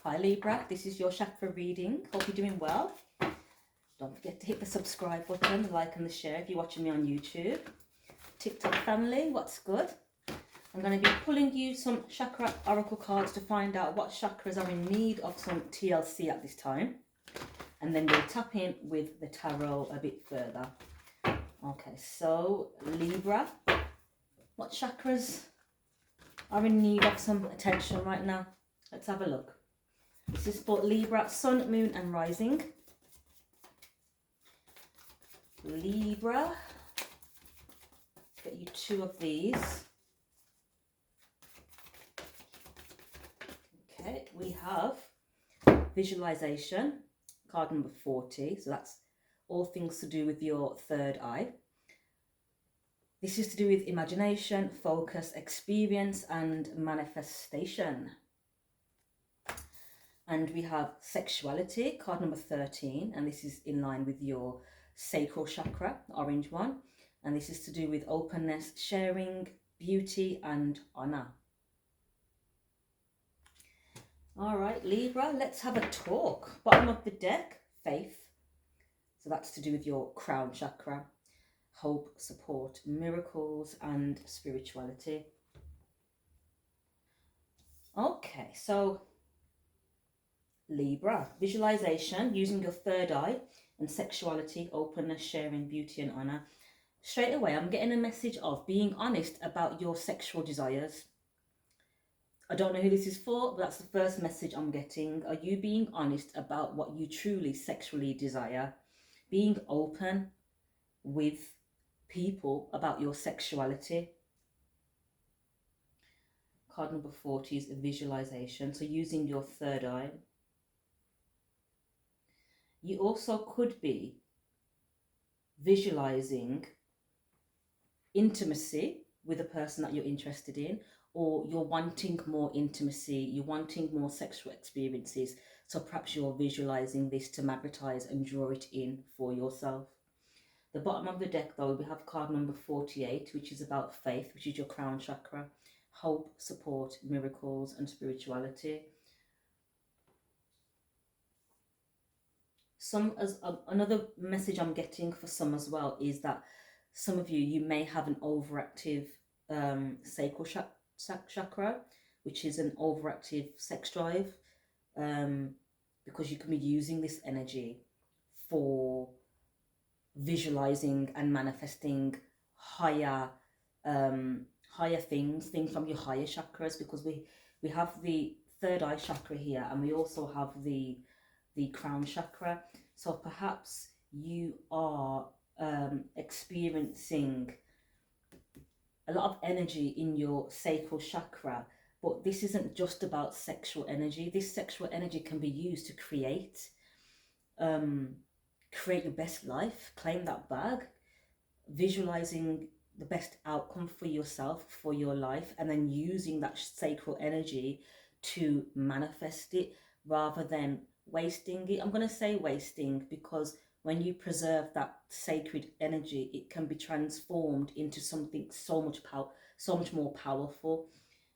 Hi Libra, this is your chakra reading. Hope you're doing well. Don't forget to hit the subscribe button, the like and the share if you're watching me on YouTube. TikTok family, what's good? I'm going to be pulling you some chakra oracle cards to find out what chakras are in need of some TLC at this time. And then we'll tap in with the tarot a bit further. Okay, so Libra, what chakras are in need of some attention right now? Let's have a look. This is for Libra, Sun, Moon and Rising. Libra, get you two of these. Okay, we have visualization, card number 40. So that's all things to do with your third eye. This is to do with imagination, focus, experience and manifestation. And we have sexuality, card number 13, and this is in line with your sacral chakra, the orange one. And this is to do with openness, sharing, beauty and honor. All right, Libra, let's have a talk. Bottom of the deck, faith. So that's to do with your crown chakra, hope, support, miracles and spirituality. Okay, so Libra, visualization, using your third eye and sexuality, openness, sharing, beauty and honor. Straight away, I'm getting a message of being honest about your sexual desires. I don't know who this is for, but that's the first message I'm getting. Are you being honest about what you truly sexually desire? Being open with people about your sexuality. Card number 40 is a visualization, so using your third eye. You also could be visualizing intimacy with a person that you're interested in, or you're wanting more intimacy, you're wanting more sexual experiences. So perhaps you're visualizing this to magnetize and draw it in for yourself. The bottom of the deck though, we have card number 48, which is about faith, which is your crown chakra, hope, support, miracles and spirituality. Another message I'm getting for some as well is that some of you may have an overactive sacral chakra, which is an overactive sex drive, because you can be using this energy for visualizing and manifesting higher things from your higher chakras, because we have the third eye chakra here and we also have the crown chakra. So perhaps you are experiencing a lot of energy in your sacral chakra, but this isn't just about sexual energy. This sexual energy can be used to create your best life, claim that bag, visualizing the best outcome for yourself, for your life, and then using that sacral energy to manifest it rather than wasting it. I'm going to say wasting because when you preserve that sacred energy, it can be transformed into something so much more powerful.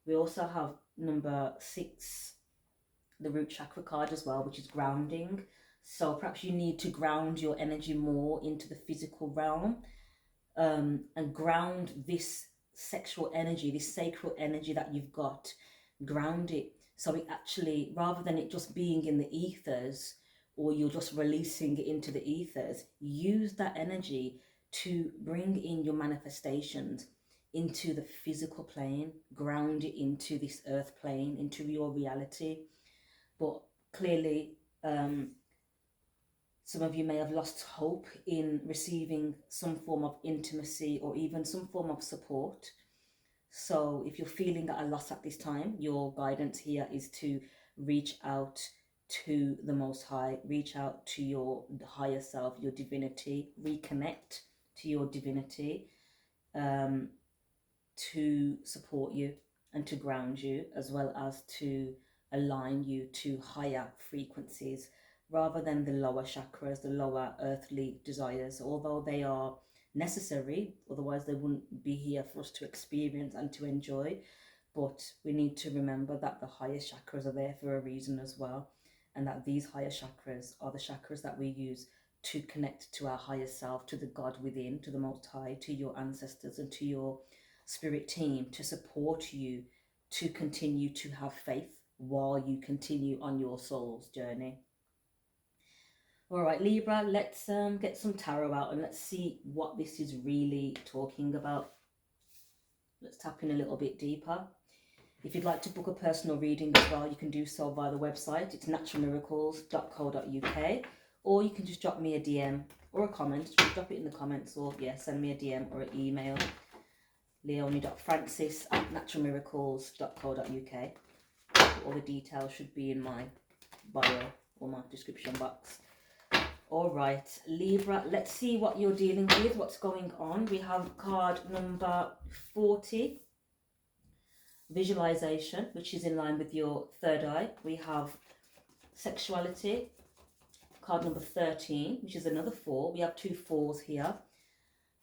We also have number 6, the root chakra card as well, which is grounding. So perhaps you need to ground your energy more into the physical realm, and ground this sexual energy, this sacral energy that you've got, ground it. So it actually, rather than it just being in the ethers, or you're just releasing it into the ethers, use that energy to bring in your manifestations into the physical plane, ground it into this earth plane, into your reality. But clearly, some of you may have lost hope in receiving some form of intimacy or even some form of support. So if you're feeling at a loss at this time, your guidance here is to reach out to the Most High, reach out to your higher self, your divinity, reconnect to your divinity, to support you and to ground you, as well as to align you to higher frequencies rather than the lower chakras, the lower earthly desires, although they are necessary, otherwise they wouldn't be here for us to experience and to enjoy. but we need to remember that the higher chakras are there for a reason as well, and that these higher chakras are the chakras that we use to connect to our higher self, to the God within, to the Most High, to your ancestors and to your spirit team, to support you to continue to have faith while you continue on your soul's journey. All right, Libra, let's get some tarot out and let's see what this is really talking about. Let's tap in a little bit deeper. If you'd like to book a personal reading as well, you can do so via the website. It's naturalmiracles.co.uk, or you can just drop me a DM or a comment. Just drop it in the comments, or send me a DM or an email. leonie.francis@naturalmiracles.co.uk. All the details should be in my bio or my description box. All right, Libra, let's see what you're dealing with, what's going on. We have card number 40, visualization, which is in line with your third eye. We have sexuality, card number 13, which is another 4. We have 2 4s here.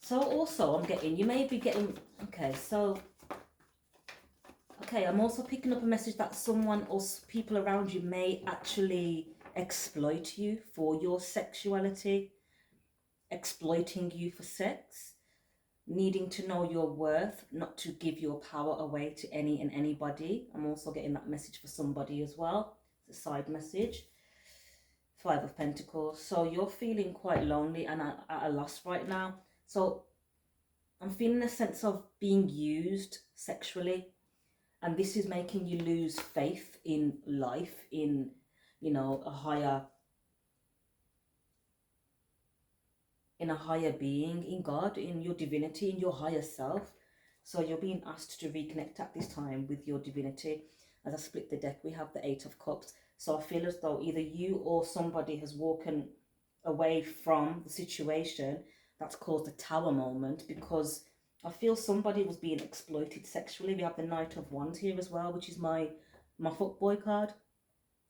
So also I'm getting, you may be getting, I'm also picking up a message that someone or people around you may actually exploit you for your sexuality, exploiting you for sex, needing to know your worth, not to give your power away to any and anybody. I'm also getting that message for somebody as well. It's a side message. 5 of Pentacles. So you're feeling quite lonely and at a loss right now. So I'm feeling a sense of being used sexually, and this is making you lose faith in life, in a higher being, in God, in your divinity, in your higher self. So you're being asked to reconnect at this time with your divinity. As I split the deck, we have the 8 of Cups. So I feel as though either you or somebody has walked away from the situation that's caused a tower moment, because I feel somebody was being exploited sexually. We have the Knight of Wands here as well, which is my fuckboy card,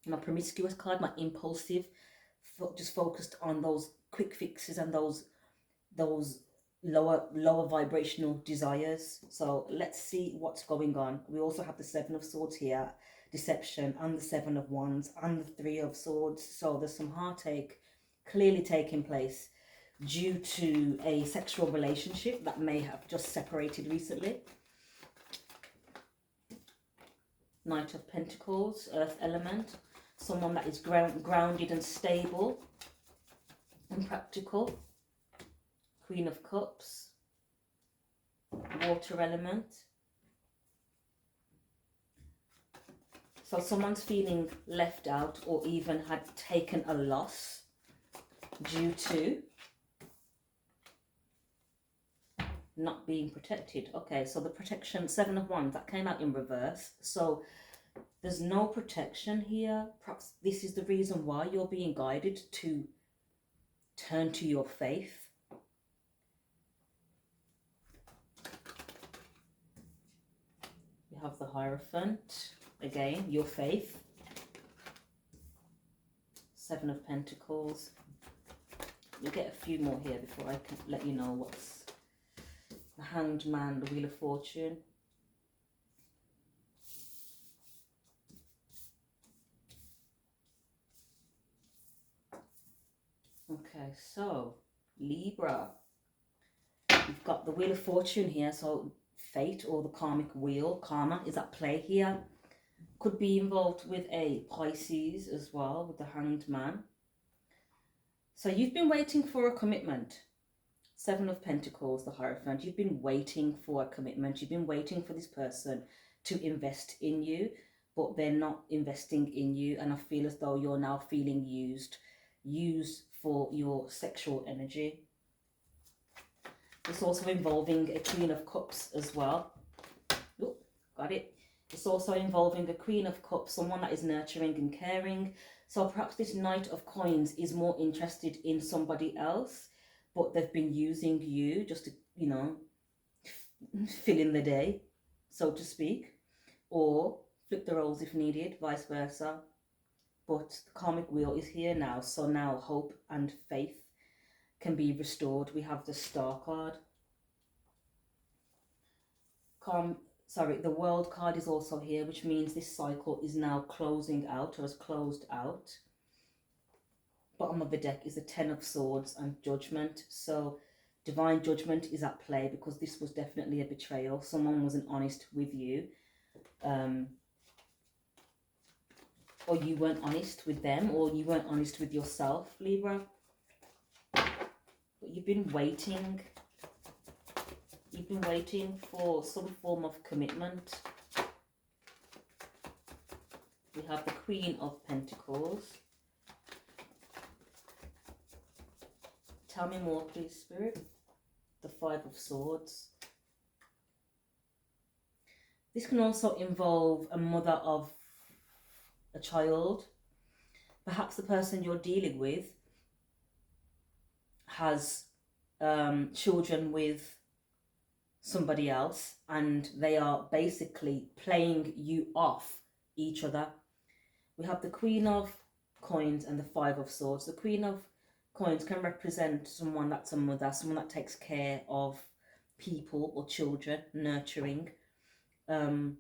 my promiscuous card, my impulsive, just focused on those quick fixes and those lower vibrational desires. So let's see what's going on. We also have the 7 of Swords here, deception, and the 7 of Wands, and the 3 of Swords. So there's some heartache clearly taking place due to a sexual relationship that may have just separated recently. Knight of Pentacles, Earth element, someone that is grounded and stable and practical. Queen of Cups, water element. So someone's feeling left out or even had taken a loss due to not being protected. Okay, so the protection, 7 of Wands, that came out in reverse. So there's no protection here. Perhaps this is the reason why you're being guided to turn to your faith. You have the Hierophant, again, your faith. 7 of Pentacles. We'll get a few more here before I can let you know what's the Hanged Man, the Wheel of Fortune. Okay, so Libra, you've got the Wheel of Fortune here, so fate or the karmic wheel, karma is at play here. Could be involved with a Pisces as well, with the Hanged Man. So you've been waiting for a commitment. 7 of Pentacles, the Hierophant. You've been waiting for a commitment. You've been waiting for this person to invest in you, but they're not investing in you. And I feel as though you're now feeling used for your sexual energy. It's also involving a Queen of Cups as well. Oh, got it. It's also involving a Queen of Cups, someone that is nurturing and caring. So perhaps this Knight of Coins is more interested in somebody else, but they've been using you just to, fill in the day, so to speak. Or flip the roles if needed, vice versa. But the karmic wheel is here now, so now hope and faith can be restored. We have the Star card. sorry, the world card is also here, which means this cycle is now closing out, or has closed out. Bottom of the deck is the Ten of Swords and Judgment. So divine judgment is at play, because this was definitely a betrayal. Someone wasn't honest with you, or you weren't honest with them, or you weren't honest with yourself, Libra. But you've been waiting. You've been waiting for some form of commitment. We have the Queen of Pentacles. Tell me more, please, Spirit. The Five of Swords. This can also involve a mother of a child. Perhaps the person you're dealing with has children with somebody else, and they are basically playing you off each other. We have the Queen of Coins and the Five of Swords. The Queen of Coins can represent someone that's a mother, someone that takes care of people or children, nurturing. And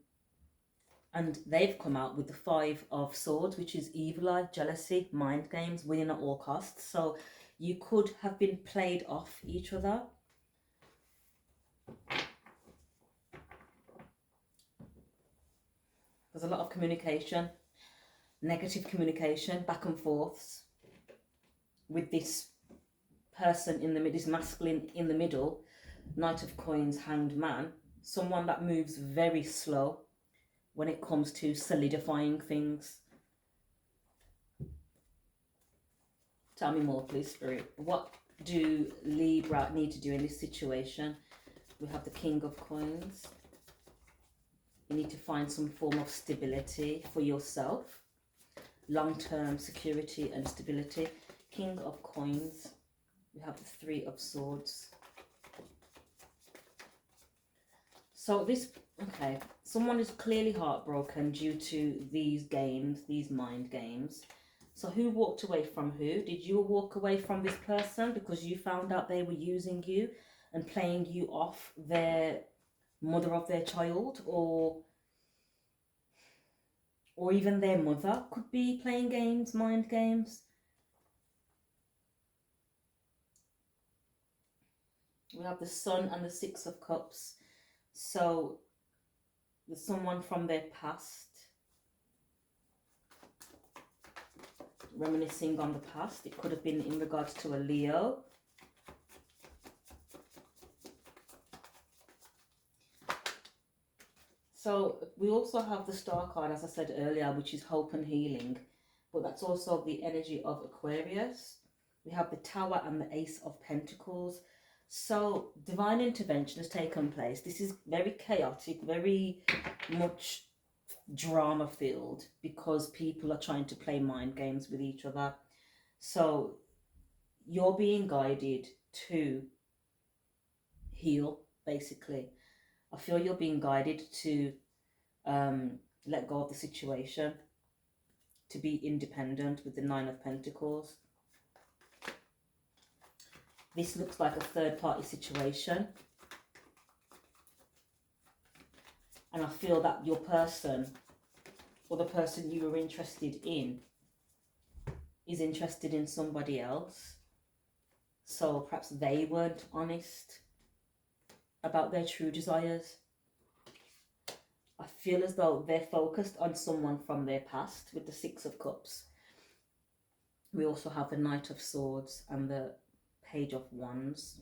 they've come out with the Five of Swords, which is evil eye, jealousy, mind games, winning at all costs. So you could have been played off each other. There's a lot of communication, negative communication, back and forths with this person in the middle, this masculine in the middle, Knight of Coins, Hanged Man, someone that moves very slow when it comes to solidifying things. Tell me more, please, Spirit. What do Libra need to do in this situation? We have the King of Coins. You need to find some form of stability for yourself. Long-term security and stability. King of Coins. We have the Three of Swords. So this, okay, someone is clearly heartbroken due to these games, these mind games. So who walked away from who? Did you walk away from this person because you found out they were using you and playing you off their mother of their child, or even their mother could be playing games, mind games? We have the Sun and the Six of Cups. So there's someone from their past, reminiscing on the past. It could have been in regards to a Leo. So we also have the Star card, as I said earlier, which is hope and healing. But that's also the energy of Aquarius. We have the Tower and the Ace of Pentacles. So divine intervention has taken place. This is very chaotic, very much drama filled, because people are trying to play mind games with each other. So you're being guided to heal, basically. I feel you're being guided to let go of the situation, to be independent with the Nine of Pentacles. This looks like a third-party situation. And I feel that your person, or the person you were interested in, is interested in somebody else. So perhaps they weren't honest about their true desires. I feel as though they're focused on someone from their past with the Six of Cups. We also have the Knight of Swords and the Page of Wands.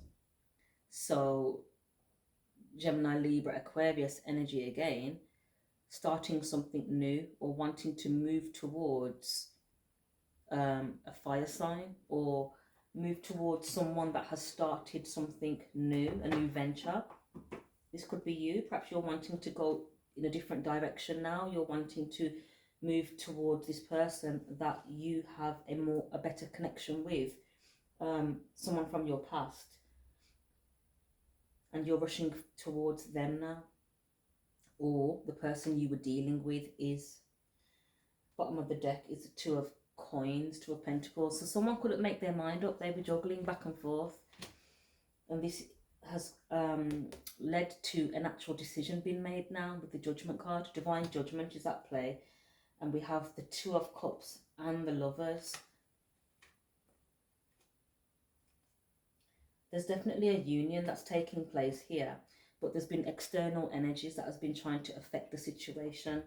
So Gemini, Libra, Aquarius energy again, starting something new or wanting to move towards a fire sign, or move towards someone that has started something new, a new venture. This could be you. Perhaps you're wanting to go in a different direction now. You're wanting to move towards this person that you have a better connection with, someone from your past, and you're rushing towards them now, or the person you were dealing with is. Bottom of the deck is the Two of Coins, Two of Pentacles. So someone couldn't make their mind up. They were juggling back and forth, and this has led to an actual decision being made now with the Judgment card. Divine Judgment is at play. And we have the Two of Cups and the Lovers. There's definitely a union that's taking place here, but there's been external energies that has been trying to affect the situation.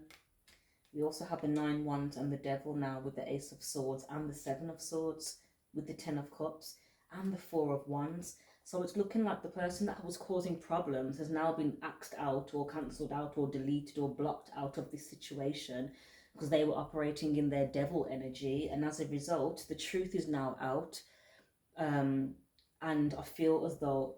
We also have the Nine Wands and the Devil now with the Ace of Swords and the Seven of Swords with the Ten of Cups and the Four of Wands. So it's looking like the person that was causing problems has now been axed out or cancelled out or deleted or blocked out of this situation because they were operating in their devil energy. And as a result, the truth is now out. And I feel as though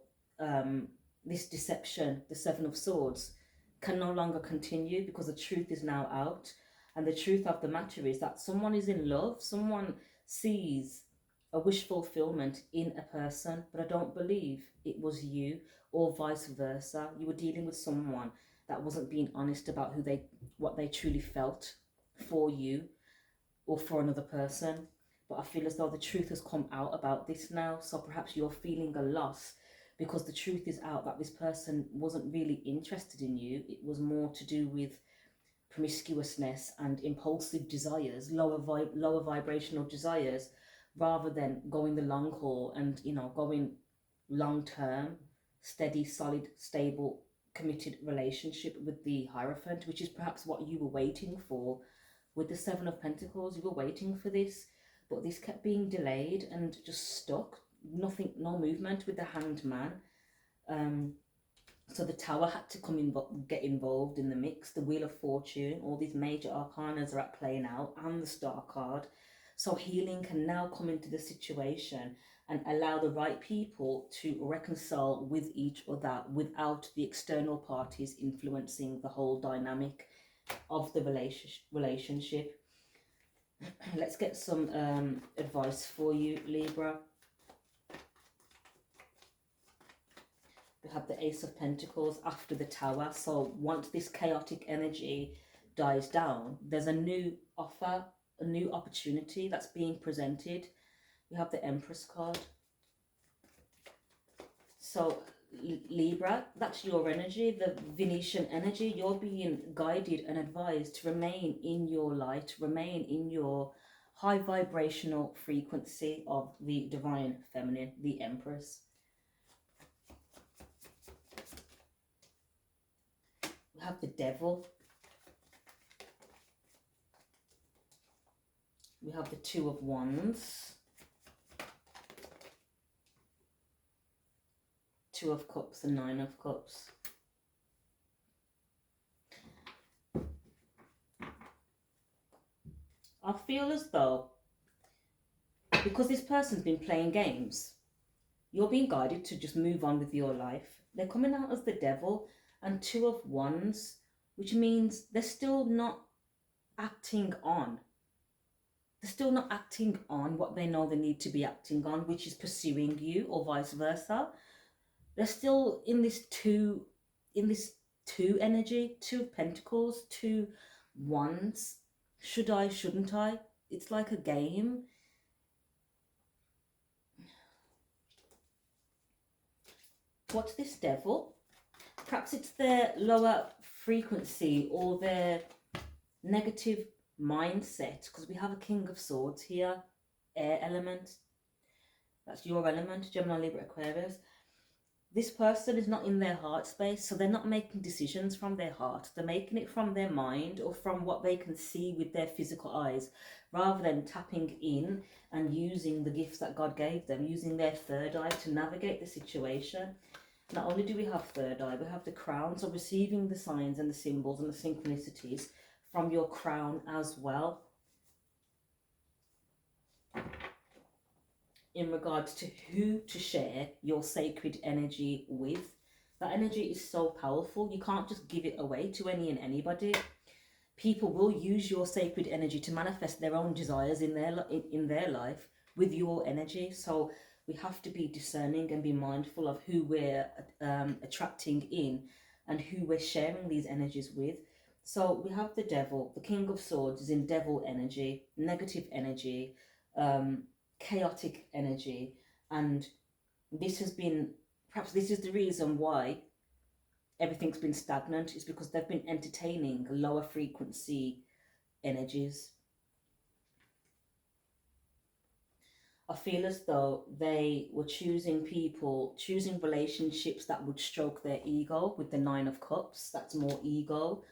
this deception, the Seven of Swords, can no longer continue because the truth is now out. And the truth of the matter is that someone is in love, someone sees a wish fulfillment in a person, but I don't believe it was you, or vice versa. You were dealing with someone that wasn't being honest about what they truly felt for you or for another person. But I feel as though the truth has come out about this now. So perhaps you're feeling a loss because the truth is out that this person wasn't really interested in you. It was more to do with promiscuousness and impulsive desires, lower vibrational desires, rather than going the long haul and, you know, going long term, steady, solid, stable, committed relationship with the Hierophant, which is perhaps what you were waiting for. With the Seven of Pentacles, you were waiting for this, but this kept being delayed and just stuck. Nothing, no movement with the Hanged Man. So the Tower had to come in, get involved in the mix. The Wheel of Fortune, all these major arcanas are at play now, and the Star card. So healing can now come into the situation and allow the right people to reconcile with each other without the external parties influencing the whole dynamic of the relationship. Let's get some advice for you, Libra. We have the Ace of Pentacles after the Tower. So once this chaotic energy dies down, there's a new offer, a new opportunity that's being presented. We have the Empress card. So Libra, that's your energy, the Venetian energy. You're being guided and advised to remain in your light, remain in your high vibrational frequency of the divine feminine, the Empress. We have the Devil. We have the Two of Wands. Two of Cups and Nine of Cups. I feel as though, because this person's been playing games, you're being guided to just move on with your life. They're coming out as the Devil and Two of Wands, which means they're still not acting on. They're still not acting on what they know they need to be acting on, which is pursuing you, or vice versa. They're still in this two energy, Two of Pentacles, Two Wands. Should I, shouldn't I? It's like a game. What's this Devil? Perhaps it's their lower frequency or their negative mindset, because we have a King of Swords here, air element. That's your element, Gemini, Libra, Aquarius. This person is not in their heart space, so they're not making decisions from their heart. They're making it from their mind or from what they can see with their physical eyes, rather than tapping in and using the gifts that God gave them, using their third eye to navigate the situation. Not only do we have third eye, we have the crown, so receiving the signs and the symbols and the synchronicities from your crown as well, in regards to who to share your sacred energy with. That energy is so powerful. You can't just give it away to any and anybody. People will use your sacred energy to manifest their own desires in their life with your energy. So we have to be discerning and be mindful of who we're attracting in and who we're sharing these energies with. So we have the Devil. The King of Swords is in Devil energy, negative energy, chaotic energy, and this has been perhaps this is the reason why everything's been stagnant, is because they've been entertaining lower frequency energies. I feel as though they were choosing relationships that would stroke their ego with the Nine of Cups. That's more ego.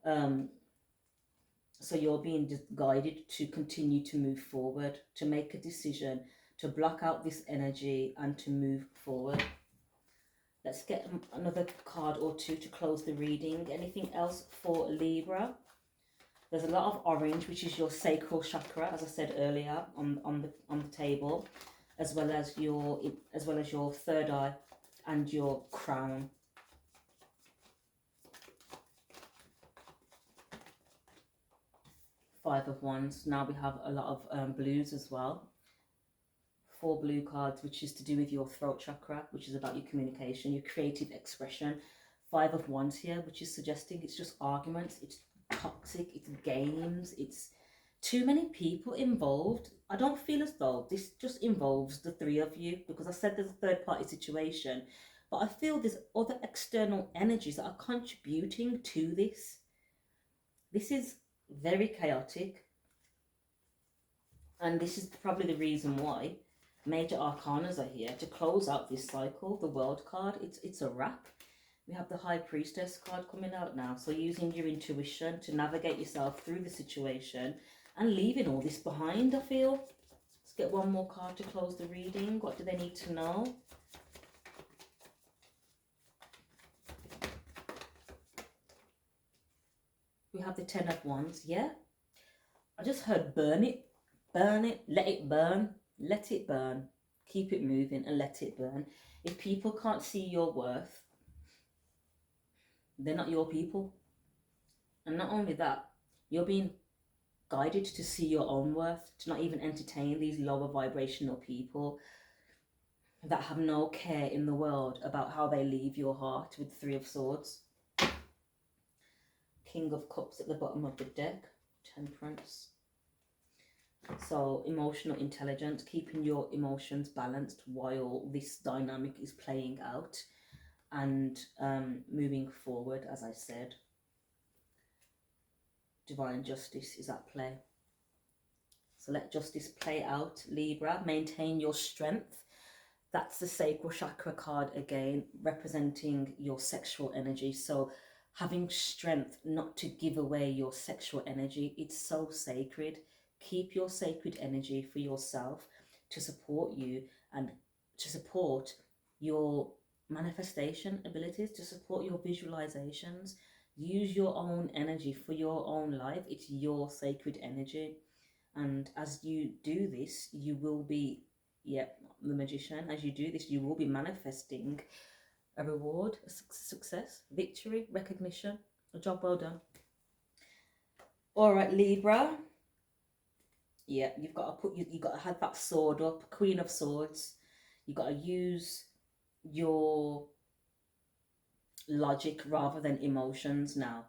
So you're being guided to continue to move forward, to make a decision, to block out this energy and to move forward. Let's get another card or two to close the reading. Anything else for Libra? There's a lot of orange, which is your sacral chakra, as I said earlier, on the table, as well as your third eye and your crown. Five of Wands. Now we have a lot of blues as well. 4 blue cards, which is to do with your throat chakra, which is about your communication, your creative expression. 5 of Wands here, which is suggesting it's just arguments, it's toxic, it's games, it's too many people involved. I don't feel as though this just involves the 3 of you, because I said there's a third party situation, but I feel there's other external energies that are contributing to this. This is very chaotic, and this is probably the reason why major arcanas are here to close out this cycle. The World card, it's a wrap. We have the High Priestess card coming out now. So using your intuition to navigate yourself through the situation and leaving all this behind, I feel. Let's get one more card to close the reading. What do they need to know? We have the 10 of Wands. Yeah, I just heard burn it, let it burn, let it burn. Keep it moving and let it burn. If people can't see your worth, they're not your people. And not only that, you're being guided to see your own worth, to not even entertain these lower vibrational people that have no care in the world about how they leave your heart, with 3 of Swords. King of Cups at the bottom of the deck. Temperance. So emotional intelligence, keeping your emotions balanced while this dynamic is playing out, and moving forward, as I said. Divine justice is at play. So let justice play out, Libra. Maintain your strength. That's the sacral chakra card again, representing your sexual energy. So having strength not to give away your sexual energy, it's so sacred. Keep your sacred energy for yourself, to support you and to support your manifestation abilities, to support your visualizations. Use your own energy for your own life. It's your sacred energy. And as you do this, you will be, the Magician, as you do this, you will be manifesting a reward, a success, victory, recognition, a job well done. All right, Libra. Yeah, you've got to have that sword up, Queen of Swords. You've got to use your logic rather than emotions now,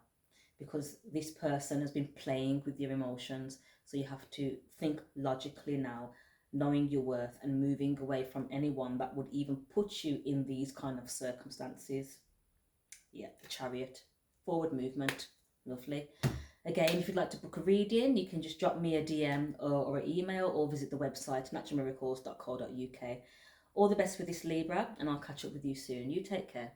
because this person has been playing with your emotions. So you have to think logically now, knowing your worth and moving away from anyone that would even put you in these kind of circumstances. Yeah, the Chariot. Forward movement. Lovely. Again, if you'd like to book a reading, you can just drop me a DM or an email, or visit the website naturalmiracles.co.uk. All the best with this, Libra, and I'll catch up with you soon. You take care.